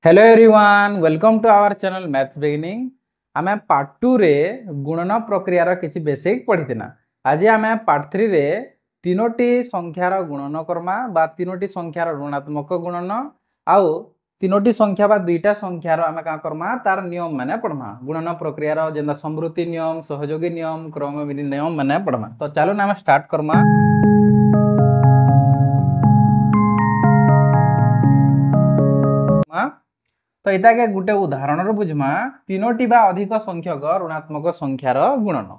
Hello everyone welcome to our channel maths beginning. आमे part 2 रे गुणन प्रक्रियार किछि बेसिक पढ़िथिना। आज आमे पार्ट 3 रे तीनोटी संख्यार गुणन करमा बा तीनोटी संख्यार ऋणात्मक गुणन आउ तीनोटी संख्या बा दुईटा संख्यार आमे का करमा तार नियम माने पढ़मा। गुणन प्रक्रियार जेंदा समृद्धि नियम, सहयोगी नियम, क्रमविधि नियम माने पढ़मा। तो चलो ना आमे स्टार्ट करमा। तो इता के गुटे उदाहरण बुझमा तीनोटी बा अधिक संख्यक ऋणात्मक संख्यार गुणन।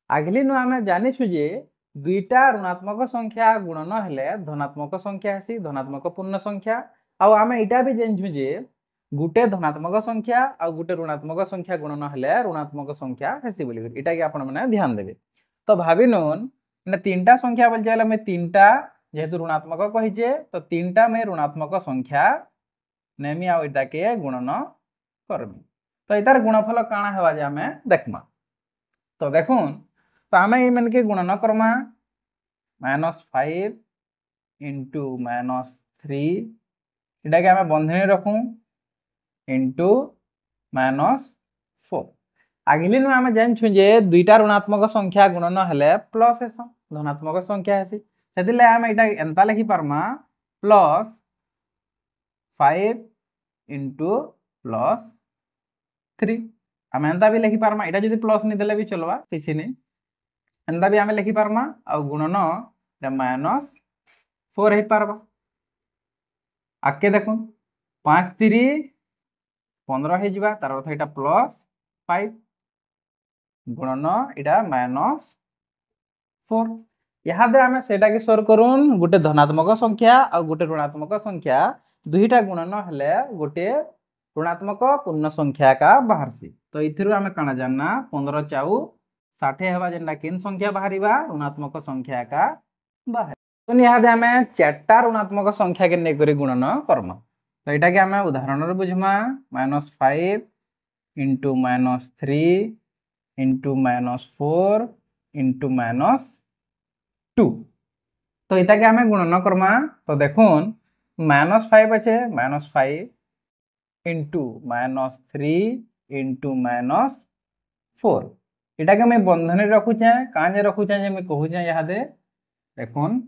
आगली नु आमे जानिछु जे दुईटा ऋणात्मक संख्या गुणन हेले धनात्मक संख्या हेसी, धनात्मक पूर्ण संख्या। आउ आमे इटा भी जानिछु जे गुटे धनात्मक संख्या आ गुटे ऋणात्मक संख्या गुणन हेले ऋणात्मक संख्या हेसी बोली इटा के आपण माने ध्यान देबे। तो भाबी नोन ने तीनटा संख्या बोल जाले मैं तीनटा जेहेतु ऋणात्मक कहिजे तो तीनटा में ऋणात्मक संख्या नेमी आ इटा के गुणन करमी। तो इतार गुणफल काना हेबा जे हमें देखमा। तो देखुन तो आमे ई मन के गुणन करमा -5 इंटू -3 इटा के हमें बंधनी रखू इंटू -4। आगली नु आमे जानछु जे दुईटा ऋणात्मक संख्या गुणन हेले प्लस हेस धनात्मक संख्या हेसी सेदिले आमे इटा एंता लिखि परमा +5 इंटू +3 आम एंता भी लिखि पारमा। इटा जदि प्लस नहीं देले भी चलवा किछि नहीं एंता भी आमे लिखि पारमा आ गुणन -4 हे पारबा। आके देखुन 5 3 15 हे जिबा तार अर्थ इटा +5 गुणन इटा -4। यहाँ दे आमे सेटा के सोर करून गुटे धनात्मक संख्या आ गुटे ऋणात्मक संख्या दुईटा गुणन हेले गुटे ऋणात्मक पूर्ण संख्या का बाहरसी। तो इथिरु आमे काना जानना 15 चाउ 60 हेबा जेंडा किन संख्या बाहरिबा ऋणात्मक संख्या का बाहर। तो यहाँ दे आमे चारटा ऋणात्मक संख्या के नै करी गुणन करमा। तो इटा के आमे उदाहरण रे बुझमा -5 इंटू -3 इंटू -4 इंटू -2। तो इटा के आमे गुणन करमा। तो देखुन -5 अच्छे -5 इंटू -3 इंटू -4 इटा के मैं बंधनी रखुचे काजे रखुचे जे मैं कहूचे यहाँ दे देखुन।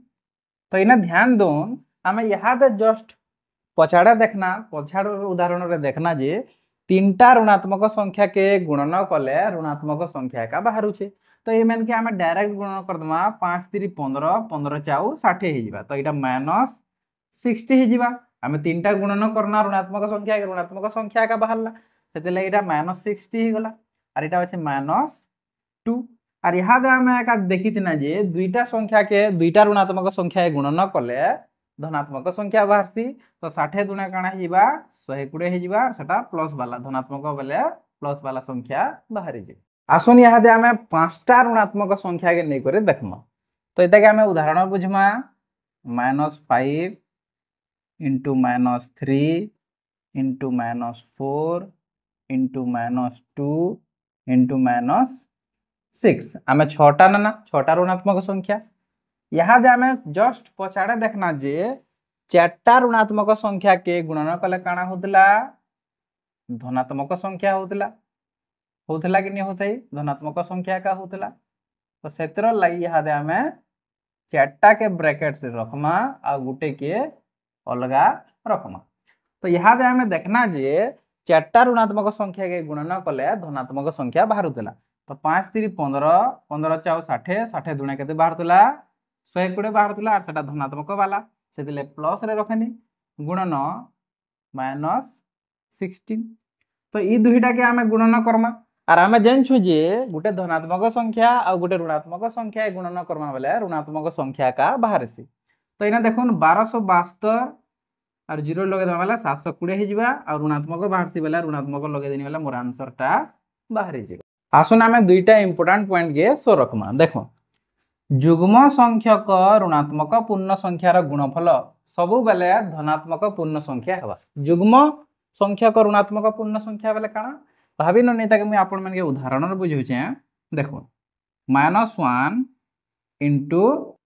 तो इना ध्यान दोन आमे यहाँ दे जस्ट पछाड़ा देखना पछाड़ उदाहरण रे देखना जे तीनटा ऋणात्मक संख्या के गुणन कले ऋणात्मक संख्या का बाहरुचे। तो ये मेन के आमे डायरेक्ट गुणन कर दमा 5 3 15 15 चाउ 60 हे जिबा। तो इटा -60 हे जिबा आमे तीनटा गुणन करना ऋणात्मक संख्या का बाहरला सेते इटा -60 हे गला और इटा अछि -2। और यहाँ दे आमे का देखितिना जे दुईटा संख्या के दुईटा ऋणात्मक संख्या गुणन कले धनात्मक संख्या बाहरसी। तो 60 दुना काना हे जिबा 120 हे जिबा सेटा प्लस वाला धनात्मक बेले प्लस वाला संख्या बाहरी जे। आसुन यहाँ दे आमे पांचटा ऋणात्मक संख्या के नै करे देखमा। तो इता के आमे उदाहरण बुझमा -5 इंटू -3 इंटू -4 इंटू -2 इंटू -6 आमे छटा ना छटा ऋणात्मक संख्या। यहाँ दे आमे जस्ट पछाड़े देखना जे चारटा ऋणात्मक संख्या के गुणन कले काना होतला धनात्मक संख्या होतला कि नहीं होतई धनात्मक संख्या का होतला। तो सेतर लागि यहाँ दे आमे चारटा के ब्रैकेट से रखमा आ गुटे के अलगा रखमा। तो यहाँ दे आमे देखना जे चारटा ऋणात्मक संख्या के गुणन कले धनात्मक संख्या बाहरुतला। तो 5 3 15 15 चाउ 60 60 दुणे केते बाहरुतला 120 बाहरुतला और सेटा धनात्मक वाला सेतिले प्लस रे रखनी गुणन -16। तो ई दुहीटा के आमे गुणन करमा और आमे जानछु जे गुटे धनात्मक संख्या और गुटे ऋणात्मक संख्या गुणन करमा बेले ऋणात्मक संख्या का बाहरसी। तो इना देखुन 1272 और 0 लगे देबा बेले 720 हे जिबा और ऋणात्मक बाहरसी बेले ऋणात्मक लगे देनी बेले मोर आंसर टा बाहरी जिबा। आसुन आमे दुईटा इंपोर्टेंट पॉइंट के सो रखमा। देखो युग्म संख्यक ऋणात्मक पूर्ण संख्यार गुणफल सबु बेले धनात्मक पूर्ण संख्या हेबा। युग्म संख्यक ऋणात्मक पूर्ण संख्या बेले काना भाबी न नेता के मैं आपण मन के उदाहरण रे बुझौचे। देखो -1 इंटू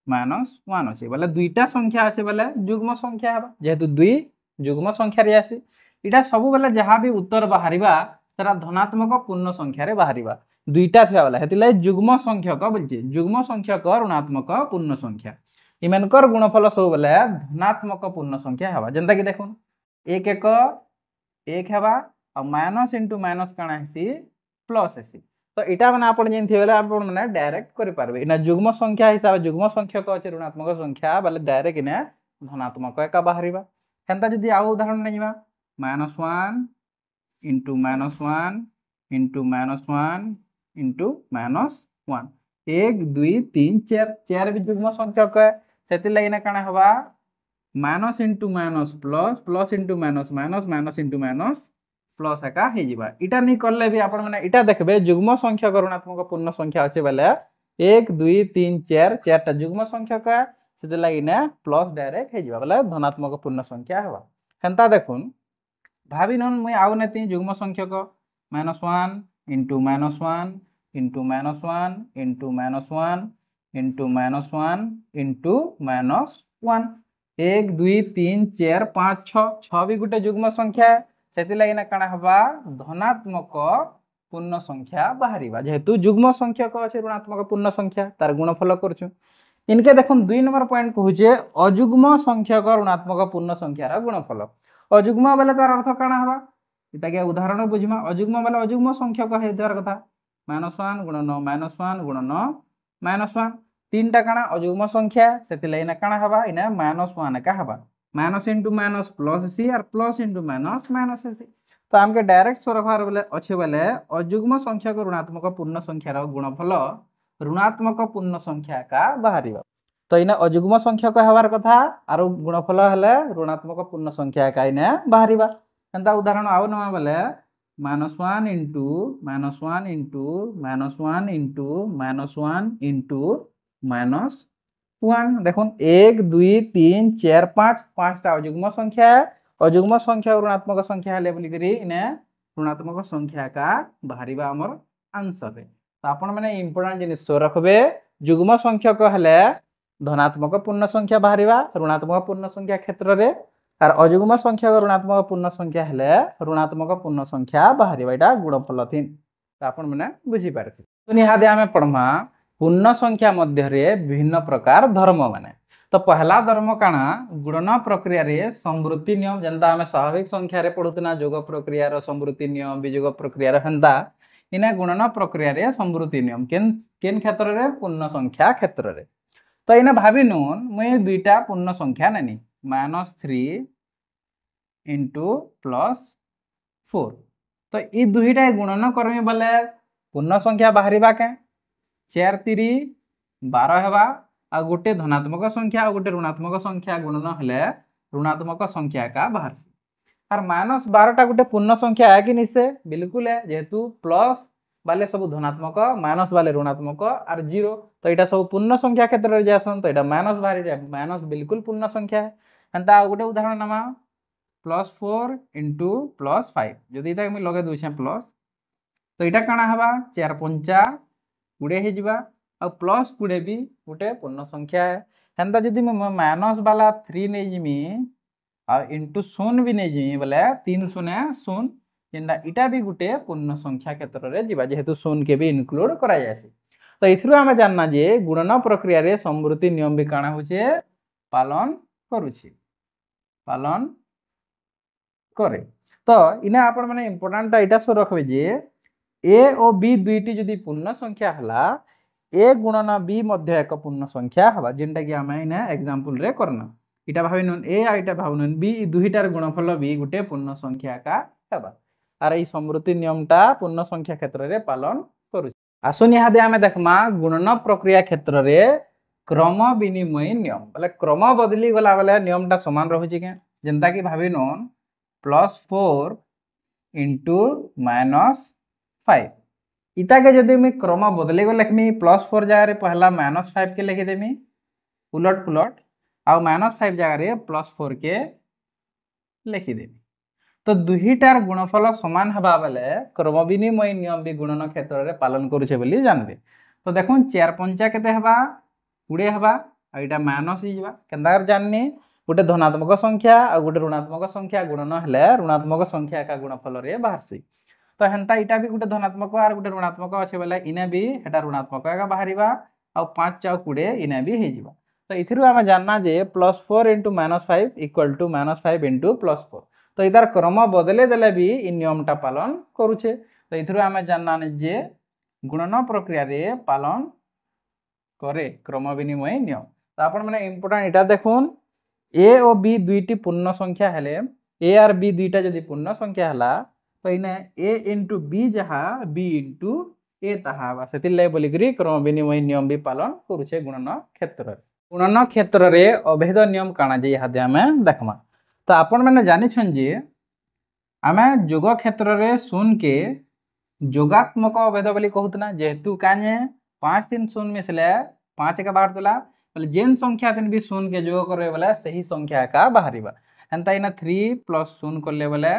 -1 अछि बोले दुईटा संख्या अछि बोले युग्म संख्या हेबा जेहेतु दुई युग्म संख्या रे आसी इटा सब बेले जहाँ भी उत्तर बाहरिबा सेटा धनात्मक पूर्ण संख्या रे बाहरिबा दुईटा थिया वाला हेतिला जुग्म संख्यक बोलछि जुग्म संख्यक ऋणात्मक पूर्ण संख्या इमानकर गुणफल सब बेले धनात्मक पूर्ण संख्या हेबा जेंता कि देखुन 1 1 1 हेबा आ माइनस इंटू माइनस काना हेसी प्लस हेसी तो इटा माने आपण जेन थिबेला आपण माने डायरेक्ट करि पारबे इना जुग्म संख्या हिसाब जुग्म संख्यक अछि ऋणात्मक संख्या बाले डायरेक्ट इने धनात्मक एका बाहरिबा हेंता जदी आ उदाहरण नेजिबा -1 इंटू -1 इंटू -1 इंटू -1 1 2 3 4 4 भी जुग्म संख्यक है सेति लागिना काना हबा minus into minus plus plus into minus minus minus into minus plus एका हे जिबा इटा नहीं करले भी आपण माने इटा देखबे जुग्म संख्यक ऋणात्मक पूर्ण संख्या अछि बेले 1 2 3 4 चारटा जुग्म संख्यक है सेति लागिना प्लस डायरेक्ट हे जिबा बेले धनात्मक पूर्ण संख्या हेबा हेंता देखुन भाबी नन मुई आउ नेति जुग्म संख्यक -1 into -1 into -1 into -1 into -1 into -1 1 2 3 4 5 6 6 भी गोटे जुग्म संख्या सेति लागिना काना हबा धनात्मक पूर्ण संख्या बाहरिबा जेहेतु जुग्म संख्यक अछि ऋणात्मक पूर्ण संख्या तार गुणफल करछु इनके देखुन 2 नंबर पॉइंट कहूचे अजुग्म संख्यक ऋणात्मक पूर्ण संख्यार गुणफल अजुग्म बेले तार अर्थ काना हबा इता के उदाहरण बुझिमा अजुग्म बेले अजुग्म संख्यक हे द्वार कथा -1 गुणन -1 गुणन -1 तीनटा काना अजुग्म संख्या सेति लागिना काना हबा इना -1 का हबा माइनस इंटू माइनस प्लस सी और प्लस इंटू माइनस माइनस सी तो हमके डायरेक्ट सरखार बेले अच्छे बेले अजुग्म संख्या को ऋणात्मक पूर्ण संख्यार गुणफल ऋणात्मक पूर्ण संख्या का बाहरिबा तो इना अजुग्म संख्या को हेबार कथा आरो गुणफल हेले ऋणात्मक पूर्ण संख्या का इना बाहरिबा एंता उदाहरण आउ नवा बेले -1 इंटू -1 इंटू -1 इंटू -1 इंटू -1 देखुन 1 2 3 4 5 5टा अजुग्म संख्या अजुग्म संख्या ऋणात्मक संख्या हेले बोली करी इने ऋणात्मक संख्या का बाहरिबा हमर आंसर रे तो आपण माने इंपोर्टेंट जिनिस सो रखबे जुग्म संख्यक हेले धनात्मक पूर्ण संख्या बाहरिबा ऋणात्मक पूर्ण संख्या क्षेत्र रे और अजुग्म संख्या ऋणात्मक पूर्ण संख्या हेले ऋणात्मक पूर्ण संख्या बाहरिबा एटा गुणफल थिन तो आपण माने बुझी पारथि तो निहादे हमें पढमा पूर्ण संख्या मध्य रे विभिन्न प्रकार धर्म माने तो पहला धर्म काना गुणन प्रक्रिया रे समवृत्ति नियम जेंता हमें स्वाभाविक संख्या रे पढुतना जोग प्रक्रिया रो समवृत्ति नियम वियोग प्रक्रिया रो हंदा इना गुणन प्रक्रिया रे समवृत्ति नियम केन क्षेत्र रे पूर्ण संख्या क्षेत्र रे तो इना भाबी नून मुई दुईटा पूर्ण संख्या नेनी -3 इंटू +4 तो ई दुईटा गुणन करमी बोले पूर्ण संख्या बाहरिबा के 4 3 12 हेबा आ गोटे धनात्मक संख्या आ गोटे ऋणात्मक संख्या गुणन हेले ऋणात्मक संख्या का बाहरसी और -12 टा गोटे पूर्ण संख्या है कि निश्चय बिल्कुल है जेहेतु प्लस वाले सब धनात्मक माइनस वाले ऋणात्मक और 0 तो एटा सब पूर्ण संख्या क्षेत्र रे जासन तो एटा माइनस बाहरी जाय माइनस बिल्कुल पूर्ण संख्या है एंता गोटे उदाहरण नमा +4 इंटू +5 जदि इता मैं लगे दुछे प्लस तो एटा काना हबा 4 5 गुडे हे जिबा आ प्लस गुडे भी गोटे पूर्ण संख्या है हेंता जदि मैं माइनस वाला 3 नै जिमी आ इंटू 0 भी नै जिमी बोले 3 0 0 जेंदा इटा भी गोटे पूर्ण संख्या क्षेत्र रे जिबा जेहेतु 0 के भी इंक्लूड करा जायसी तो इथरु हमें जानना जे गुणन प्रक्रिया रे समवृत्ति नियम भी काना होचे पालन करूची पालन करे तो इना आपण माने इंपोर्टेंट इटा सो रखबे जे ए और बी दुईटी जदि पूर्ण संख्या हला ए गुणन बी मध्य एक पूर्ण संख्या हवा जेंटा कि हमें इना एग्जांपल रे करना इटा भाबिनुन ए आ इटा भाबिनुन बी दुईटार गुणफल बी गोटे पूर्ण संख्या का हवा आर ई समवृत्ति नियमटा पूर्ण संख्या क्षेत्र रे पालन करू आसुन इहादे हमें देखमा गुणन प्रक्रिया क्षेत्र रे क्रम विनिमय नियम बोले क्रम बदली गला बेले नियमटा समान रहउची के जेंता कि भाबिनुन +4 इंटू -5 इता के जदि मैं क्रम बदले को लिखमी +4 जगह रे पहला -5 के लिखि देमी उलट पुलट आ -5 जगह रे +4 के लिखि देमी तो दुहीटार गुणफल समान हबा बेले क्रम विनिमय नियम भी गुणन क्षेत्र रे पालन करूछे बोली जानबे तो देखुन 4 5 केते हबा 20 हबा आ इटा माइनस ही जिबा केंदार जाननी गोटे धनात्मक संख्या और गोटे ऋणात्मक संख्या गुणन हेले ऋणात्मक संख्या का गुणफल रे बाहरसी। तो हेन्ता इटा भी गोटे धनात्मक और गोटे ऋणात्मक अच्छे बोले इने भी हेटा ऋणात्मक का बाहरिबा आ 5 × 20 इने भी हे जिबा। तो इथिरु आमे जानना जे +4 × -5 = -5 × +4। तो इतार क्रम बदले देले भी इ नियमटा पालन करूछे। तो इथिरु आमे जानना जे गुणन प्रक्रिया रे पालन करे क्रम विनिमय नियम। तो आपण माने इंपोर्टेंट इटा देखुन ए और बी दुईटी पूर्ण संख्या हेले ए और बी दुईटा जदि पूर्ण संख्या हला तो इने ए * बी जहा बी * ए ताहा बा सेति ले बोली करी क्रम विनिमय नियम भी पालन करूछे गुणन क्षेत्र रे। गुणन क्षेत्र रे अभेद नियम काना जे हादे हमें देखमा। तो आपण माने जानि छन जे हमें जोग क्षेत्र रे शून्य के जोगात्मक अभेद बोली कहउतना जेहेतु काने 5 3 शून्य मिसले 5 का बाहर देला बोले जेन संख्या दिन भी शून्य के जोग करे बोले सही संख्या का बाहरिबा। हेंता इना 3 + शून्य करले बोले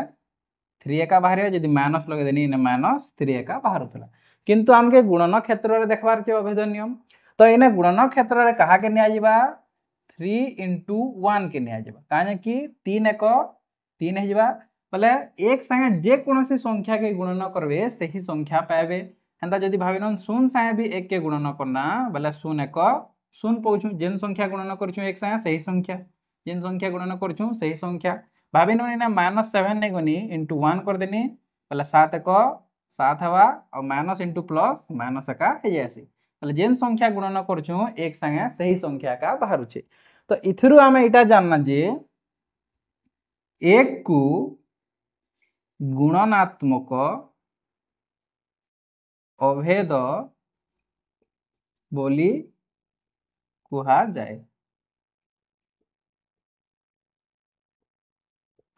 3 का बाहरिबा जदि माइनस लगे देनी इने -3 का बाहरतला। किंतु हमके गुणन क्षेत्र रे देखबार के अभेद नियम। तो इने गुणन क्षेत्र रे कहा के निया जिबा 3 × 1 के निया जिबा काने कि 3 1 3 हे जिबा बोले एक संगे जे कोनोसी संख्या के गुणन करबे सही संख्या पाएबे। हेंता जदि भाबिनन शून्य संगे भी 1 के गुणन करना बोले 0 1 शून्य पाउछु जेन संख्या गुणन करछु एक संगे सही संख्या जेन संख्या गुणन करछु सही संख्या भाबिनो इना -7 नै गनी * 1 कर देनी बोले 7 1 7 हवा और माइनस * प्लस -1 हे जायसी बोले जेन संख्या गुणन करछु एक संगे सही संख्या का बाहरुछे। तो इथिरु हमें इटा जानना जे 1 को गुणनात्मक अभेद बोली कुहा जाए।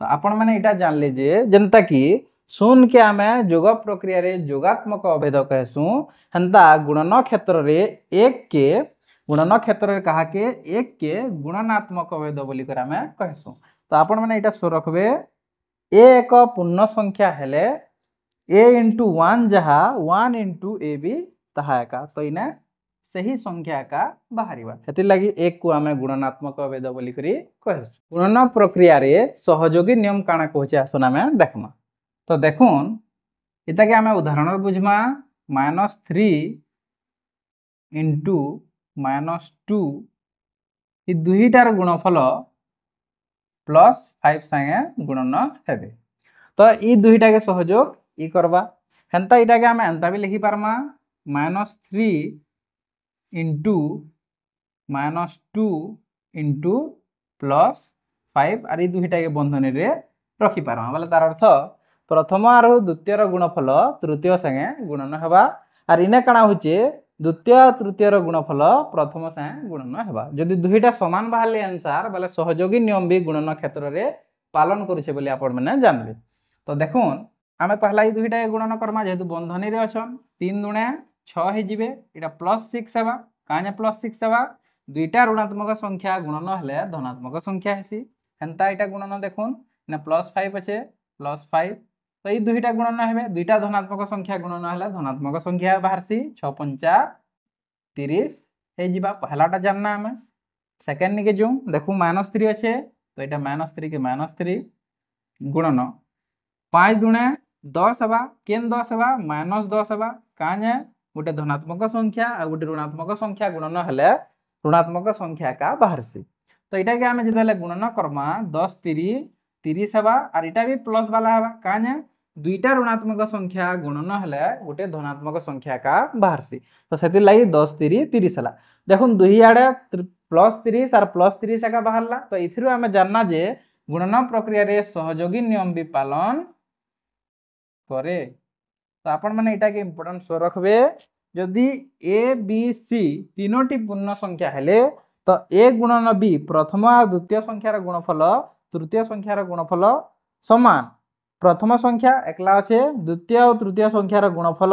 तो आपण माने इटा जान ले जे जनता की शून्य के आमे जोग प्रक्रिया रे जोगात्मक अभेद कहसु हंता गुणन क्षेत्र रे 1 के गुणन क्षेत्र रे कहा के 1 के गुणनात्मक अभेद बोली कर आमे कहसु। तो आपण माने इटा सो रखबे ए एक पूर्ण संख्या हेले a * 1 जहा 1 * a भी ताहा का तो इने सही संख्या का बाहरिबा हेति लागि 1 को आमे गुणनात्मक अभेद बोली करी कहसु। गुणन प्रक्रिया रे सहयोगी नियम काना कहचे आसना में देखमा। तो देखुन इता के आमे उदाहरण बुझमा -3 * -2 इ दुहीटार गुणफल +5 संगे गुणन हेबे। तो इ दुहीटा के सहयोग इ करबा हेंता इटा के आमे एंता भी लिखि पारमा -3 * -2 * +5 आर इ दुहीटा के बंधन रे रखि पारमा बोले तार अर्थ प्रथम और द्वितीय रो गुणफल तृतीय संगे गुणन हेबा आर इने काना होचे द्वितीय और तृतीय रो गुणफल प्रथम संगे गुणन हेबा। जदि दुहीटा समान बाहरले आंसर बोले सहयोगी नियम भी गुणन क्षेत्र रे पालन करूछे बोली आपण माने जानबे। तो देखुन आमे पहला इ दुहीटा के गुणन करमा जेहेतु बंधनी रे अछन 3 * 6 हे जिबे एटा +6 हेबा काने +6 हेबा दुईटा ऋणात्मक संख्या गुणन हेले धनात्मक संख्या हेसी हेंता इटा गुणन देखुन ने +5 अछि +5 तो इ दुईटा गुणन हेबे दुईटा धनात्मक संख्या गुणन हेले धनात्मक संख्या बाहरसी 6 5 30 हे जिबा पहलाटा जानना हमें। सेकंड निके जो देखु -3 अछि तो इटा -3 के -3 गुणन 5 * 10 हेबा केन 10 हेबा -10 हेबा काने गोटे धनात्मक संख्या और गोटे ऋणात्मक संख्या गुणन हेले ऋणात्मक संख्या का बाहरसी। तो इटा के आमे जदले गुणन करमा 10 3 30 हेबा और इटा भी प्लस वाला हेबा काने दुईटा ऋणात्मक संख्या गुणन हेले गोटे धनात्मक संख्या का बाहरसी। तो सेति लागि 10 3 30 हला देखुन दुही आडे +30 और +30 का बाहरला। तो इथिरु आमे जानना जे गुणन प्रक्रिया रे सहयोगी नियम भी पालन करे। तो आपण माने इटा के इंपोर्टेंट सो रखबे जदि a b c तीनोटी पूर्ण संख्या हेले तो a गुणन b प्रथम और द्वितीय संख्यार गुणफल तृतीय संख्यार गुणफल समान प्रथम संख्या एकला अछि द्वितीय और तृतीय संख्यार गुणफल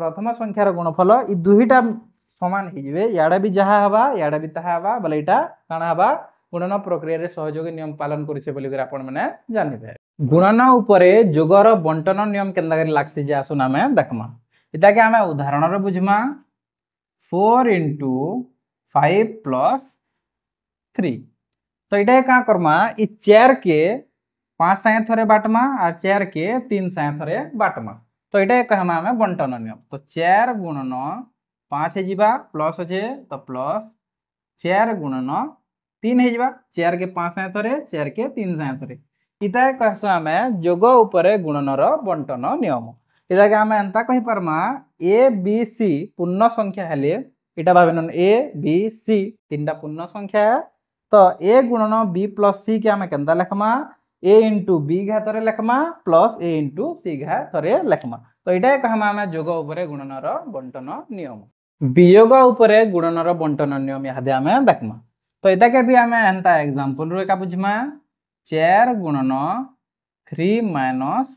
प्रथम संख्यार गुणफल इ दुहीटा समान हे जिवे याडा भी जहा हबा याडा भी ताहा हबा बोले इटा काना हबा गुणन प्रक्रिया रे सहयोगी नियम पालन करिसे बोली कर आपण माने जानिबे। गुणन उपरे जोगर बंटन नियम केनदा करी लागसी जे आसुन हमें देखमा। इता के हमें उदाहरण रे बुझमा 4 * 5 + 3 तो इटा क्या करमा इ 4 के 5 संगे थरे बाटमा और 4 के 3 संगे थरे बाटमा। तो इटा कहमा हमें बंटन नियम। तो 4 गुणन 5 है जीवा प्लस अच्छे तो प्लस 4 गुणन 3 है जीवा 4 के 5 संगे थरे 4 के 3 संगे थरे। इता कहसु हमें जोग उपरे गुणनर बंटन नियम। इटा के हमें एंता कहि परमा ए बी सी पूर्ण संख्या हेले इटा भाबेन ए बी सी तीनटा पूर्ण संख्या है। तो ए गुणन बी प्लस सी के हमें केनता लिखमा ए इंटू बी घा थरे लिखमा प्लस ए इंटू सी घा थरे लिखमा। तो इटा कहमा हमें जोग उपरे गुणनर बंटन नियम। वियोग उपरे गुणनर बंटन नियम इहादे हमें देखमा। तो इटा के भी हमें एंता एग्जांपल रो एका बुझमा 4 गुणन 3 माइनस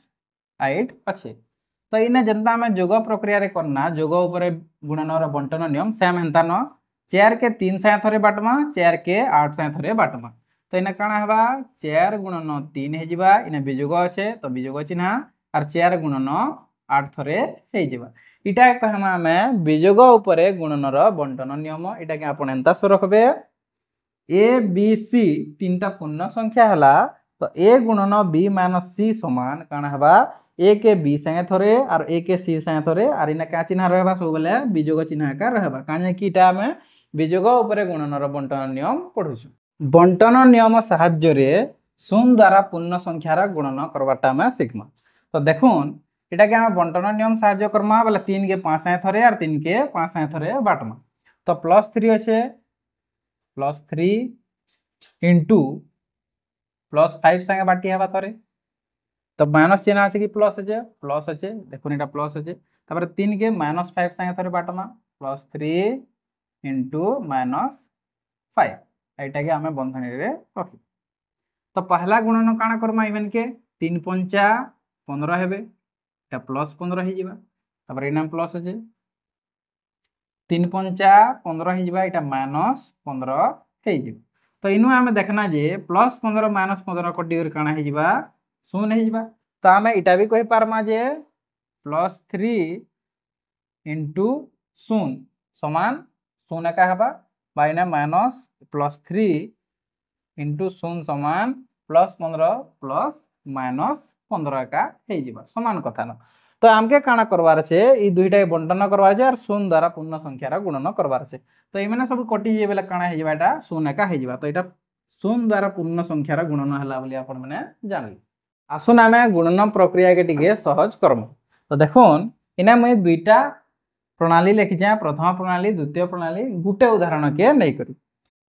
8 अच्छे। तो इने जनता में जोग प्रक्रिया रे करना जोग उपरे गुणनर बंटन नियम सेम हेंता न 4 के 3 संगे थरे बाटमा 4 के 8 संगे थरे बाटमा। तो इने काना हबा 4 गुणन 3 हे जिबा इने वियोग अच्छे तो वियोग चिन्ह और 4 गुणन 8 थरे हे जिबा। इटा कहमा हमें वियोग उपरे गुणनर बंटन नियम। इटा के आपण एंता सो रखबे ए बी सी तीनटा पूर्ण संख्या हला तो ए गुणन बी माइनस सी समान काना हबा ए के बी संगे थरे और ए के सी संगे थरे और इना का चिन्ह रहबा सब बेले वियोग चिन्ह का रहबा काने कीटा में वियोग उपरे गुणनर बंटन नियम पढुछु। बंटन नियम सहाय्य रे शून्य द्वारा पूर्ण संख्यार गुणन करबाटा में सिखमा। तो देखुन इटा के हम बंटन नियम सहाय्य करमा बोले 3 के 5 संगे थरे और 3 के 5 संगे थरे बाटमा। तो प्लस 3 अच्छे प्लस 3 इंटू प्लस 5 संगे बाटी हवा थरे तो माइनस चिन्ह अच्छे कि प्लस अच्छे देखो इटा प्लस अच्छे तापर 3 के माइनस 5 संगे थरे बाटमा प्लस 3 इंटू माइनस 5 एटा के हमें बंधनी रे रखी। तो पहला गुणन काना करमा इवन के 3 पंचा 15 हेबे एटा प्लस 15 हे जिबा तापर इना प्लस अच्छे 3 पंचा 15 हे जिबा एटा माइनस 15 हे जिबा। तो इनु हमें देखना जे प्लस 15 माइनस 15 कटी कर काना हे जिबा शून्य हे जिबा। तो हमें इटा भी कहि पारमा जे प्लस 3 इंटू शून्य समान शून्य का हबा बाइना माइनस प्लस 3 इंटू शून्य समान प्लस 15 प्लस माइनस 15 का हे जिबा समान कथा न। तो हमके काना करवार छे ई दुईटा बंटन करवार छे और शून्य द्वारा पूर्ण संख्यार गुणन करवार छे। तो ई माने सब कटि जे बेला काना हे जिबा एटा शून्य का हे जिबा। तो एटा शून्य द्वारा पूर्ण संख्यार गुणन हला बोली आपण माने जानली। आसुन आमे गुणन प्रक्रिया के टिके सहज करम। तो देखुन इना मैं दुईटा प्रणाली लिखिछे प्रथम प्रणाली द्वितीय प्रणाली गुटे उदाहरण के नै करी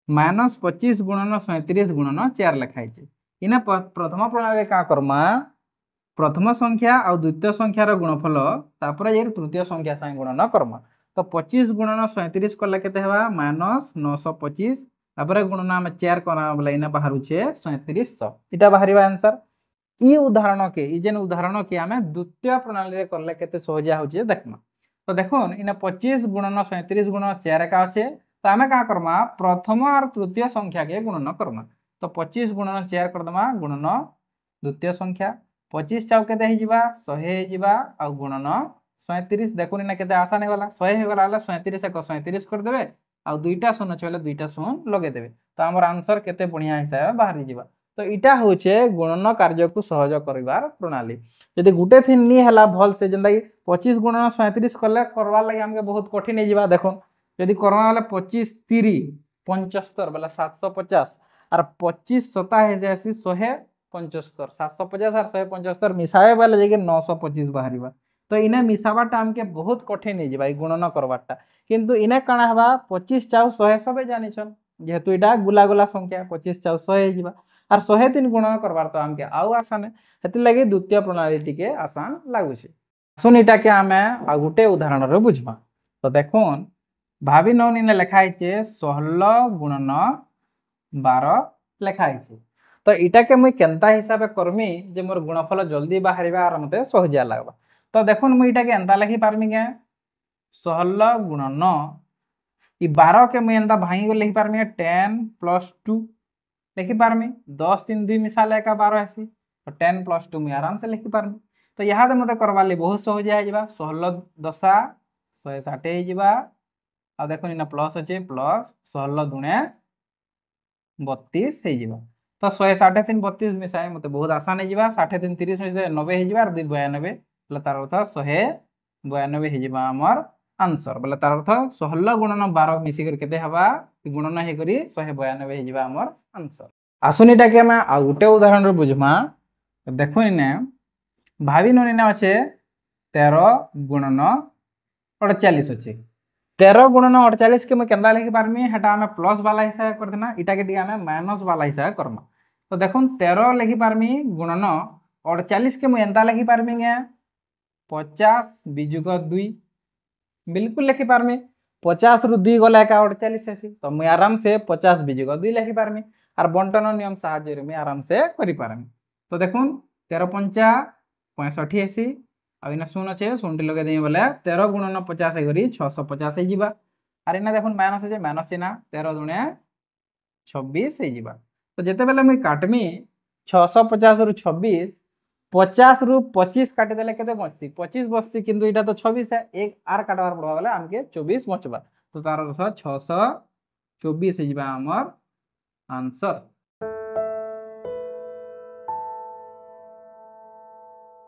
माइनस 25 गुणन 37 गुणन 4 लिखाई छे। इना प्रथम प्रणाली का करमा प्रथम संख्या और द्वितीय संख्यार गुणफल तापर जे तृतीय संख्या संग गुणन करमा। तो 25 गुणन 37 कले केते हेबा माइनस 925 तापर गुणन हम 4 करा बोले इना बाहरु छे 3700 इटा बाहरिबा आंसर। ई उदाहरण के ई जेन उदाहरण के हमें द्वितीय प्रणाली रे करले केते सहजिया होचे देखमा। तो देखुन इना 25 गुणन 37 गुणन 4 का अच्छे तो हमें का करमा प्रथम और तृतीय संख्या के गुणन करमा। तो 25 गुणन 4 कर दमा गुणन द्वितीय संख्या 25 चाउ केते हे जिबा 100 हे जिबा आ गुणन 37 देखुन इना केते आसान हे वाला 100 हे वाला हला 37 एक 37 कर देबे आ दुईटा शून्य छले दुईटा शून्य लगे देबे। तो हमर आंसर केते बढ़िया हिसाब बाहरी जिबा। तो इटा होचे गुणन कार्य को सहज करिवार प्रणाली। यदि गुटे थिन नी हला भल से जेंदा 25 गुणन 37 कले करवा लागि हमके बहुत कठिन हे जिबा। देखो यदि करवा वाला 25 3 75 वाला 750 और 25 सता हे जैसी 175 750 और 175 मिसाए वाला जेके 925 बाहरीबा। तो इने मिसाबाटा हमके बहुत कठिन हे जिबा गुणन करवाटा किंतु इने काना हबा 25 चाउ 100 सबे जानिछन जेहेतु इटा गुला गुला संख्या 25 चाउ 100 हे जिबा और 103 गुणन करवार तो हमके आउ आसान है हेति लागि द्वितीय प्रणाली टिके आसान लागुछे। सुन इटा के हमें आ गुटे उदाहरण रे बुझबा। तो देखुन भाभी नौन इने लिखाई छे 16 गुणन 12 लिखाई छे। तो इटा के मुई केनता हिसाब करमी जे मोर गुणफल जल्दी बाहरिबा और मते सहजिया लागबा। तो देखुन मुई इटा के एंता लिखि पारमी के 16 गुणन ई 12 के मुई एंता भांगी को लिखि पारमी 10 + 2 लिखि पारमी 10 3 2 मिसाले का 12 आसी तो 10 + 2 मुई आराम से लिखि पारमी। तो यहाँ मते करवाली बहुत सहज है जिबा 16 दशा 160 हे जिबा आ देखो इना प्लस अच्छे प्लस 16 दुणे 32 ହେଇଯିବା। ତ 160 3 32 ମିଶାଏ ମତେ ବହୁତ ଆସାନ ହେଇଯିବା। 60 3 30 ମିଶାଏ 90 ହେଇଯିବା আর 2 92 ବୋଲେ ତାର ଅର୍ଥ 192 ହେଇଯିବା ଆମର ଆନ୍ସର। ବୋଲେ ତାର ଅର୍ଥ 16 ଗୁଣନ 12 ମିଶିକରି କେତେ ହେବା ଗୁଣନ ହେଇକରି 192 ହେଇଯିବା ଆମର ଆନ୍ସର। ଆସୁନ ଏଟାକେ ଆମେ ଆଉ ଗୋଟେ ଉଦାହରଣରେ ବୁଝମା। ଦେଖୁନ ଇନେ ଭାବି ନ ଇନେ ଅଛେ 13 ଗୁଣନ 48 ଅଛି। 13 गुणन 48 के मैं केंदा लिखि पारमी हेटा हमें प्लस वाला हिसाब कर देना इटा के दिया हमें माइनस वाला हिसाब करमा। तो देखुन 13 लिखि पारमी गुणन 48 के मैं एंता लिखि पारमी गे 50 बिजुग 2 बिल्कुल लिखि पारमी 50 रु 2 गला का 48 हेसी। तो मैं आराम से 50 बिजुग 2 लिखि पारमी और बंटन नियम साहाय्य रे मैं आराम से करि पारमी। तो देखुन 13 पंचा 65 हेसी आ इना शून्य अच्छे शून्य लगे देई बोले 13 गुणन 50 करी 650 ହେଇଯିବା। আর ইনা দেখুন মাইনাস আছে মাইনাস চিহ্ন 13 দুনে 26 ହେଇଯିବା। তো যেতে বেলে মুই কাটমি 650 রু 26 50 রু 25 কাটি দেলে কেতে বসছি 25 বসছি কিন্তু এটা তো 26 है एक আর কাটবার পড়বা বলে আমকে 24 বচবা। তো তার অর্থ 624 ହେଇଯିବା আমার आंसर।